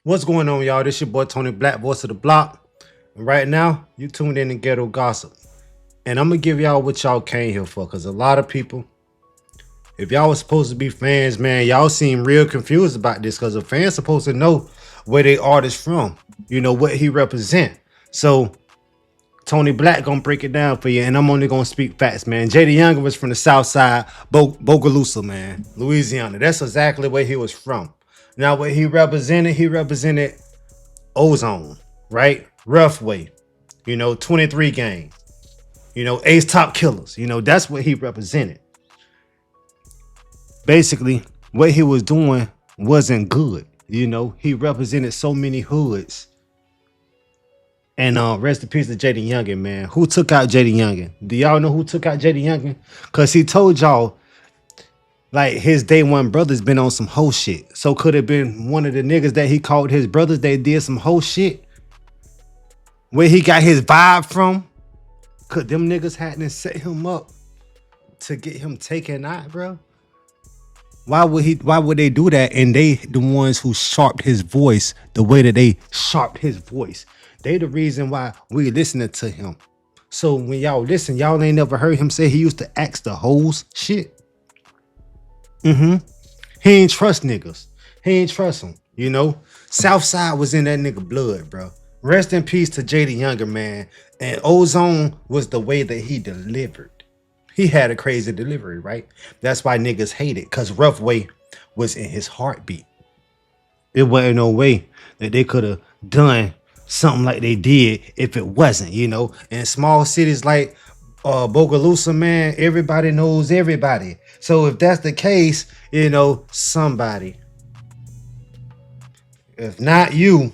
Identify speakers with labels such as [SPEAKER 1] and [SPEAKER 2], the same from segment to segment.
[SPEAKER 1] What's going on, y'all? This your boy Tony Black, voice of the block. And right now, you tuned in to Ghetto Gossip. And I'm going to give y'all what y'all came here for. Because a lot of people, if y'all was supposed to be fans, man, y'all seem real confused about this. Because a fan's supposed to know where they artist from. You know, what he represent. So, Tony Black gonna break it down for you. And I'm only gonna speak facts, man. JayDaYoungan was from the south side, Bogalusa, man. Louisiana. That's exactly where he was from. Now, what he represented Ozone, right? Rough Way, 23 gang, Ace Top Killers, that's what he represented. Basically, what he was doing wasn't good, he represented so many hoods. And rest in peace to JayDaYoungan, man. Who took out JayDaYoungan? Do y'all know who took out JayDaYoungan? Because he told y'all, like, his day one brother's been on some hoe shit. So could it have been one of the niggas that he called his brothers that did some hoe shit? Where he got his vibe from? Could them niggas hadn't set him up to get him taken out, bro? Why would they do that? And they the ones who sharpened his voice the way that they sharpened his voice. They the reason why we listening to him. So when y'all listen, y'all ain't never heard him say he used to ask the hoes shit. He ain't trust niggas. He ain't trust them, Southside was in that nigga blood, bro. Rest in peace to JayDaYoungan, man. And Ozone was the way that he delivered. He had a crazy delivery, right? That's why niggas hate it, because Rough Way was in his heartbeat. It wasn't no way that they could have done something like they did if it wasn't, In small cities like Bogalusa, man, everybody knows everybody. So if that's the case, somebody. If not you,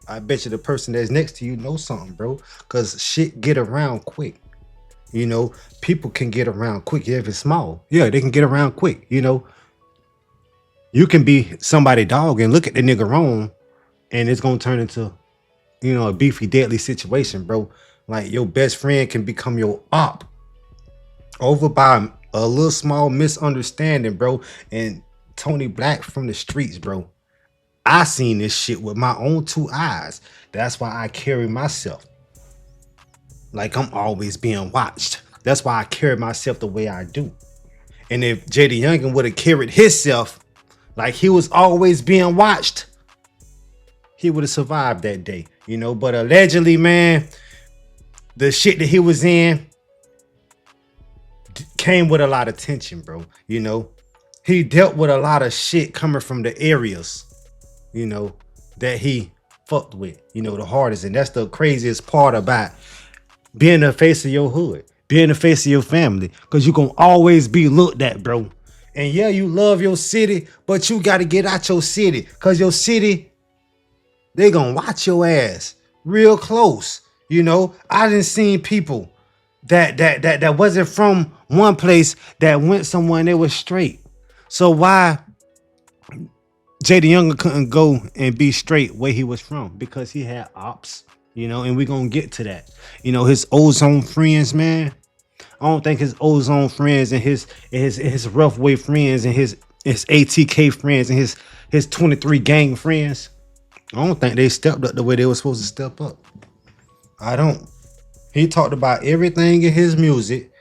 [SPEAKER 1] I bet you the person that's next to you knows something, bro. Because shit get around quick. People can get around quick if it's small. Yeah, they can get around quick, You can be somebody dog and look at the nigga wrong, and it's gonna turn into, a beefy, deadly situation, bro. Like, your best friend can become your op over by a little small misunderstanding, bro. And Tony Black from the streets, bro. I seen this shit with my own two eyes. That's why I carry myself like I'm always being watched. That's why I carry myself the way I do. And if JayDaYoungan would have carried himself like he was always being watched, he would have survived that day, But allegedly, man, the shit that he was in came with a lot of tension, bro. He dealt with a lot of shit coming from the areas, that he fucked with, the hardest. And that's the craziest part about being the face of your hood, being the face of your family, because you're going to always be looked at, bro. And yeah, you love your city, but you got to get out your city, because your city, they going to watch your ass real close. I done seen people that wasn't from one place that went somewhere and they was straight. So why JayDaYoungan couldn't go and be straight where he was from? Because he had ops, and we're gonna get to that. His Ozone friends, man. I don't think his Ozone friends and his Rough Way friends and his ATK friends and his 23 gang friends, I don't think they stepped up the way they were supposed to step up. I don't. He talked about everything in his music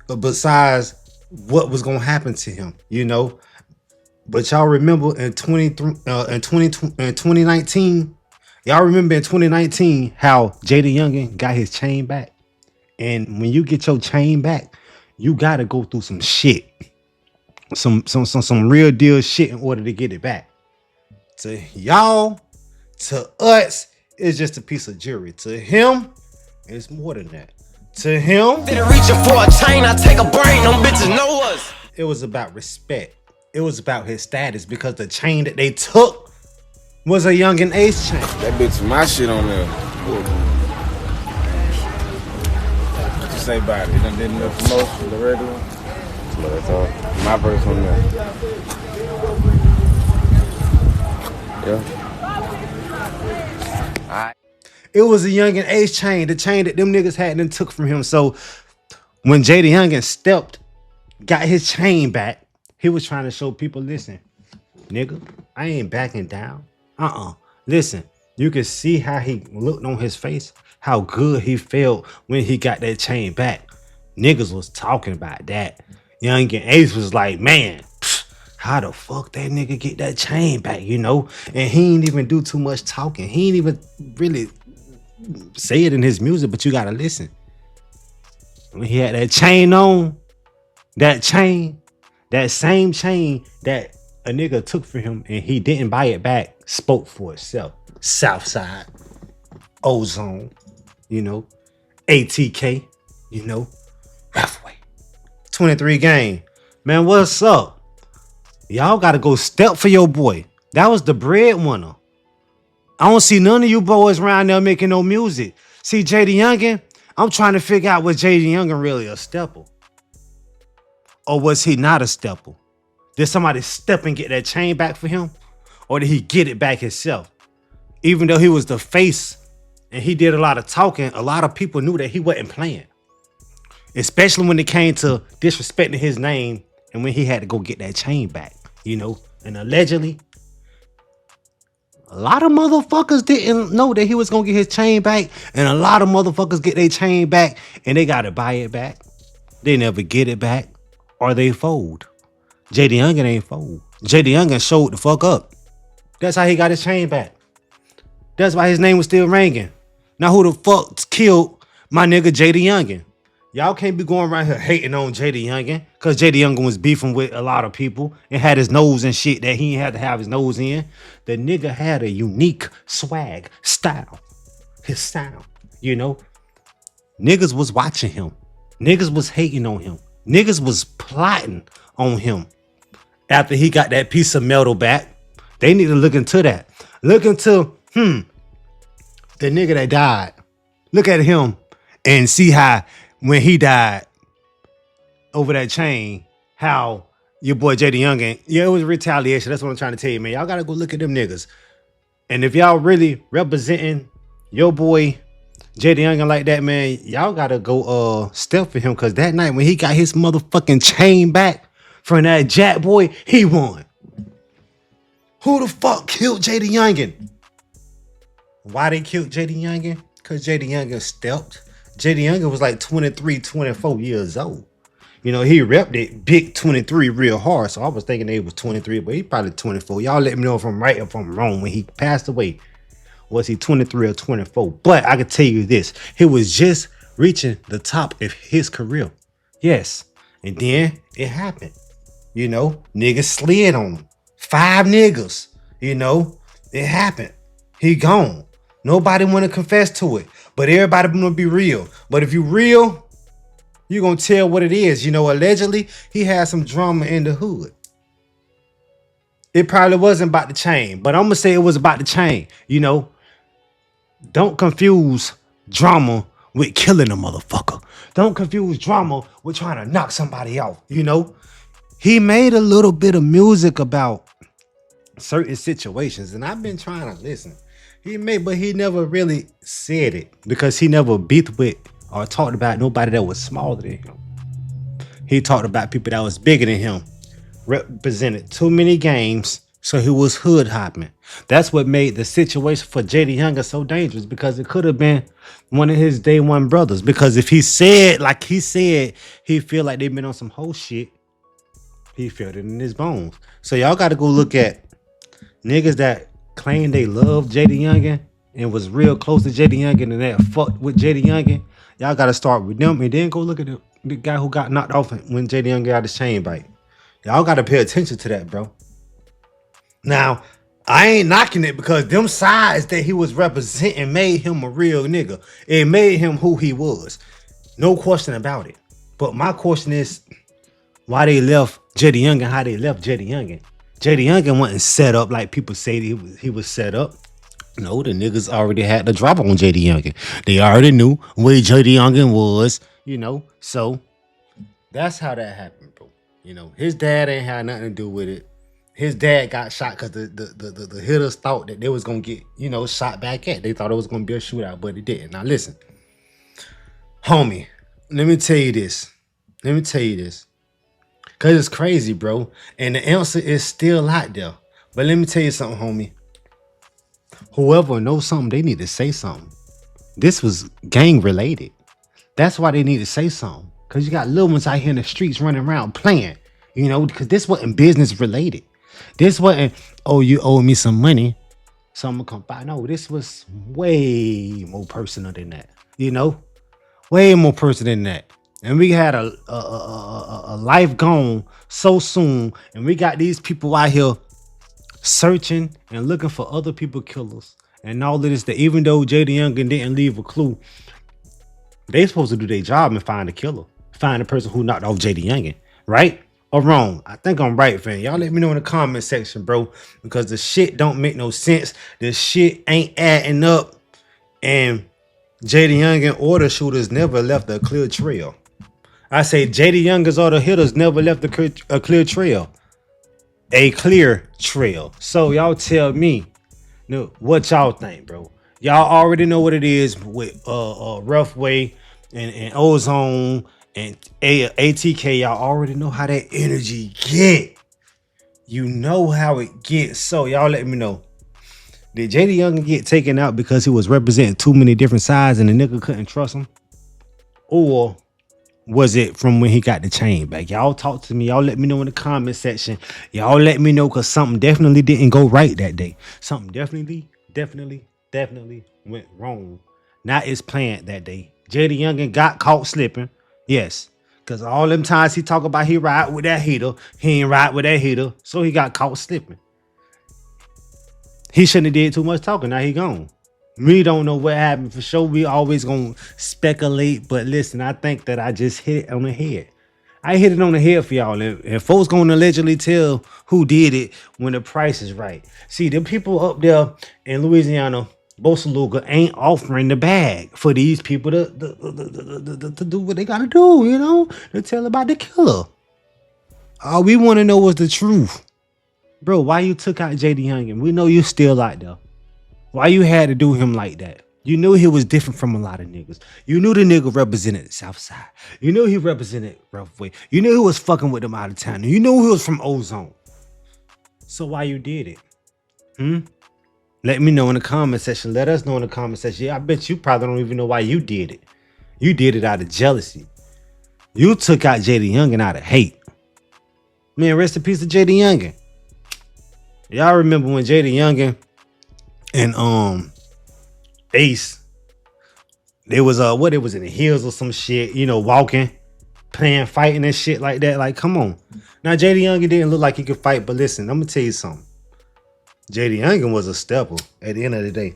[SPEAKER 1] besides what was gonna happen to him, But y'all remember in 2019, y'all remember in 2019 how JayDaYoungan got his chain back. And when you get your chain back, you gotta go through some shit, some real deal shit in order to get it back. To y'all, to us, it's just a piece of jewelry. To him, it's more than that. To him,
[SPEAKER 2] reaching for a chain, I take a brain, them bitches know us.
[SPEAKER 1] It was about respect. It was about his status, because the chain that they took was a Youngin Ace chain.
[SPEAKER 3] That bitch my shit on there. What you say about it? It done did the promotion, the regular one? But that's all. My verse on there. Yeah.
[SPEAKER 1] It was a Youngin Ace chain, the chain that them niggas had and took from him. So when JayDaYoungan got his chain back, he was trying to show people, listen, nigga, I ain't backing down. Listen, you can see how he looked on his face, how good he felt when he got that chain back. Niggas was talking about that. Young and Ace was like, man, how the fuck that nigga get that chain back, you know? And he ain't even do too much talking. He ain't even really say it in his music, but you gotta listen. When he had that chain on, that chain, that same chain that a nigga took from him and he didn't buy it back, spoke for itself. Southside, Ozone, you know, ATK, you know, Roughway, 23 Gang. Man, what's up? Y'all gotta go step for your boy. That was the breadwinner. I don't see none of you boys around there making no music. See, JayDaYoungan, I'm trying to figure out, was JayDaYoungan really a stepper? Or was he not a stepper? Did somebody step and get that chain back for him? Or did he get it back himself? Even though he was the face and he did a lot of talking, a lot of people knew that he wasn't playing. Especially when it came to disrespecting his name and when he had to go get that chain back, you know? And allegedly, a lot of motherfuckers didn't know that he was gonna get his chain back, and a lot of motherfuckers get their chain back and they gotta buy it back. They never get it back or they fold. JayDaYoungan ain't fold. JayDaYoungan showed the fuck up. That's how he got his chain back. That's why his name was still ringing. Now who the fuck killed my nigga JayDaYoungan? Y'all can't be going around here hating on JayDaYoungan because JayDaYoungan was beefing with a lot of people and had his nose and shit that he had to have his nose in. The nigga had a unique swag, style, his sound, you know? Niggas was watching him. Niggas was hating on him. Niggas was plotting on him after he got that piece of metal back. They need to look into that. Look into, the nigga that died. Look at him and see how when he died over that chain, how your boy JayDaYoungan, yeah, it was retaliation. That's what I'm trying to tell you, man. Y'all gotta go look at them niggas. And if y'all really representing your boy JayDaYoungan like that, man, y'all gotta go step for him, because that night when he got his motherfucking chain back from that Jack boy, he won. Who the fuck killed JayDaYoungan? Why they killed JayDaYoungan? Because JayDaYoungan stepped. JayDaYoungan was like 23, 24 years old. You know, he repped it big 23 real hard. So I was thinking they was 23, but he probably 24. Y'all let me know if I'm right or if I'm wrong. When he passed away, was he 23 or 24? But I can tell you this. He was just reaching the top of his career. Yes. And then it happened. You know, niggas slid on him. 5 niggas. You know, it happened. He gone. Nobody want to confess to it. But everybody want to be real. But if you real, you going to tell what it is. You know, allegedly, he had some drama in the hood. It probably wasn't about the chain. But I'm going to say it was about the chain. You know, don't confuse drama with killing a motherfucker. Don't confuse drama with trying to knock somebody off. You know, he made a little bit of music about certain situations. And I've been trying to listen. But he never really said it because he never beefed with or talked about nobody that was smaller than him. He talked about people that was bigger than him, represented too many games, so he was hood hopping. That's what made the situation for JayDaYoungan so dangerous, because it could have been one of his day one brothers. Because if he said, like he said, he feel like they've been on some whole shit, he felt it in his bones. So y'all got to go look at niggas that claim they love JayDaYoungan and was real close to JayDaYoungan and that fucked with JayDaYoungan. Y'all got to start with them and then go look at the guy who got knocked off when JayDaYoungan got his chain bite. Y'all got to pay attention to that, bro. Now, I ain't knocking it, because them sides that he was representing made him a real nigga. It made him who he was. No question about it. But my question is, why they left JayDaYoungan how they left JayDaYoungan? JayDaYoungan wasn't set up like people say he was set up. No, the niggas already had the drop on JayDaYoungan. They already knew where JayDaYoungan was, you know. So that's how that happened, bro. You know, his dad ain't had nothing to do with it. His dad got shot because the hitters thought that they was gonna get, you know, shot back at. They thought it was gonna be a shootout, but it didn't. Now listen, homie, let me tell you this. Cause it's crazy, bro. And the answer is still out there. But let me tell you something, homie. Whoever knows something, they need to say something. This was gang related. That's why they need to say something. Cause you got little ones out here in the streets running around playing, you know, because this wasn't business related. This wasn't, oh, you owe me some money, so I'm gonna come by. No, this was way more personal than that, you know, way more personal than that. And we had a life gone so soon, and we got these people out here searching and looking for other people killers. And all of this, that even though JayDaYoungan didn't leave a clue, they supposed to do their job and find the killer, find the person who knocked off JayDaYoungan, right or wrong? I think I'm right, fam. Y'all let me know in the comment section, bro, because the shit don't make no sense. The shit ain't adding up, and JayDaYoungan or the shooters never left a clear trail. I say JayDaYoungan's or the hitters never left a clear trail. A clear trail. So y'all tell me, what y'all think, bro? Y'all already know what it is with Rough Way and Ozone and ATK. Y'all already know how that energy get. You know how it gets. So y'all let me know. Did JayDaYoungan get taken out because he was representing too many different sides and the nigga couldn't trust him? Or was it from when he got the chain back? Y'all talk to me. Y'all let me know in the comment section. Y'all let me know, because something definitely didn't go right that day. Something definitely went wrong. Not as planned that day. JayDaYoungan got caught slipping. Yes. Because all them times he talk about he ride with that heater, he ain't ride with that heater. So he got caught slipping. He shouldn't have did too much talking. Now he gone. We don't know what happened for sure. We always gonna speculate. But listen, I think that I just hit it on the head. I hit it on the head for y'all. And folks gonna allegedly tell who did it when the price is right. See, the people up there in Louisiana, Bosaluga, ain't offering the bag for these people to do what they gotta do, you know, to tell about the killer. All we want to know is the truth. Bro, why you took out JayDaYoungan? We know you still out there. Why you had to do him like that? You knew he was different from a lot of niggas. You knew the nigga represented the South Side. You knew he represented Rough Way. You knew he was fucking with them out of town. You knew he was from Ozone. So why you did it? Let me know in the comment section. Let us know in the comment section. Yeah, I bet you probably don't even know why you did it. You did it out of jealousy. You took out JayDaYoungan out of hate. Man, rest in peace to JayDaYoungan. Y'all remember when JayDaYoungan and Ace, they was what, it was in the hills or some shit, you know, walking, playing, fighting and shit like that. Like, come on. Now JayDaYoungan didn't look like he could fight, but listen, I'm gonna tell you something. JayDaYoungan was a stepper at the end of the day.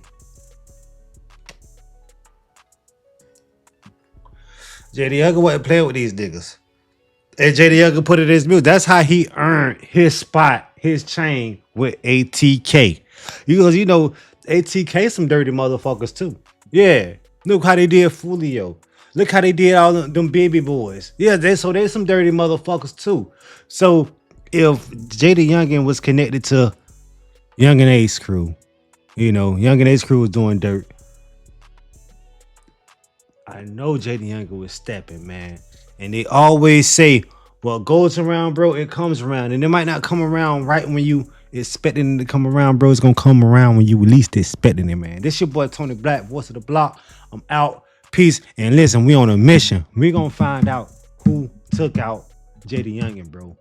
[SPEAKER 1] JayDaYoungan wasn't playing with these niggas. And JayDaYoungan put it in his music. That's how he earned his spot, his chain with ATK. Because, you know, ATK some dirty motherfuckers too. Yeah. Look how they did Fulio. Look how they did all them baby boys. Yeah, there's some dirty motherfuckers too. So if JayDaYoungan was connected to Young and Ace crew, you know, Young and Ace crew was doing dirt, I know JayDaYoungan was stepping, man. And they always say, what goes around, bro, it comes around. And it might not come around right when you expecting it to come around, bro. It's gonna come around when you least expecting it, man. This your boy Tony Black, voice of the block. I'm out. Peace. And listen, we on a mission. We gonna find out who took out JayDaYoungan, bro.